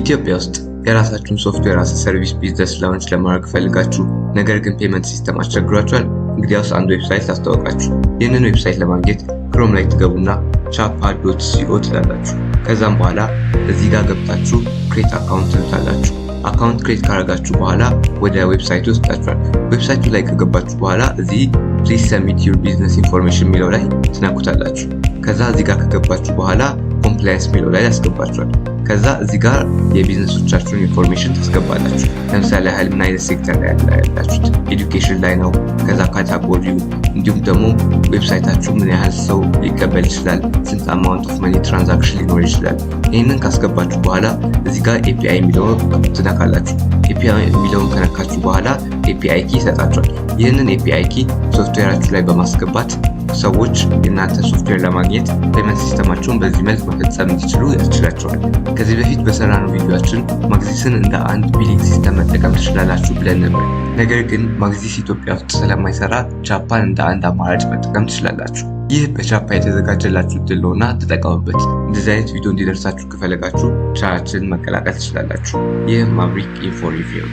ኢትዮጵያ ውስጥ የራሳችሁን ሶፍትዌር አስ ሰርቪስ ቢዝነስ ላውንች ለማድረግ ፈልጋችሁ ነገር ግን ፔመንት ሲስተም አስቸግሯችኋል? እንግዲያውስ አንድ ዌብሳይት ላስተዋውቃችሁ። ይህንን ዌብሳይት ለማግኘት ክሮም ላይ ትገቡና chapa.co ትላላችሁ። ከዛም በኋላ እዚህ ጋር ገብታችሁ ክሬት አካውንት ትሉታላችሁ። አካውንት ክሬት ካደረጋችሁ በኋላ ወደ ዌብሳይቱ ወስዳችኋል። ዌብሳይቱ ላይ ከገባችሁ በኋላ እዚህ ፕሊዝ ሰብሚት ዩር ቢዝነስ ኢንፎርሜሽን የሚለው ላይ ትነኩታላችሁ። ከዛ እዚህ ጋር ከገባችሁ በኋላ ኮምፕላያንስ የሚለው ላይ ያስገባችኋል። ከዛ እዚህ ጋር የቢዝነሶቻችሁን ኢንፎርሜሽን ታስገባላችሁ። ለምሳሌ ያህል ምን አይነት ሴክተር ላይ ያላችሁት፣ ኤዱኬሽን ላይ ነው። ከዛ ካታጎሪው፣ እንዲሁም ደግሞ ዌብሳይታችሁ ምን ያህል ሰው ሊቀበል ይችላል፣ ስንት አማውንት ኦፍ መኒ ትራንዛክሽን ሊኖር ይችላል። ይህንን ካስገባችሁ በኋላ እዚህ ጋር ኤፒአይ የሚለውን ትነካላችሁ። ኤፒአይ የሚለውን ከነካችሁ በኋላ ኤፒአይ ኪ ይሰጣችኋል። ይህንን ኤፒአይ ኪ ሶፍትዌራችሁ ላይ በማስገባት ሰዎች የእናንተ ሶፍትዌር ለማግኘት ፔመንት ሲስተማቸውን በዚህ መልክ መፈጸም እንዲችሉ ያስችላቸዋል። ከዚህ በፊት በሰራነው ቪዲዮአችን ማግዚስን እንደ አንድ ቢሊንግ ሲስተም መጠቀም ትችላላችሁ ብለን ነበር። ነገር ግን ማግዚስ ኢትዮጵያ ውስጥ ስለማይሰራ ቻፓን እንደ አንድ አማራጭ መጠቀም ትችላላችሁ። ይህ በቻፓ የተዘጋጀላችሁ እድል ነውና ተጠቀሙበት። እንደዚህ አይነት ቪዲዮ እንዲደርሳችሁ ከፈለጋችሁ ቻናላችንን መቀላቀል ትችላላችሁ። ይህ ማብሪክ ኢንፎ ሪቪው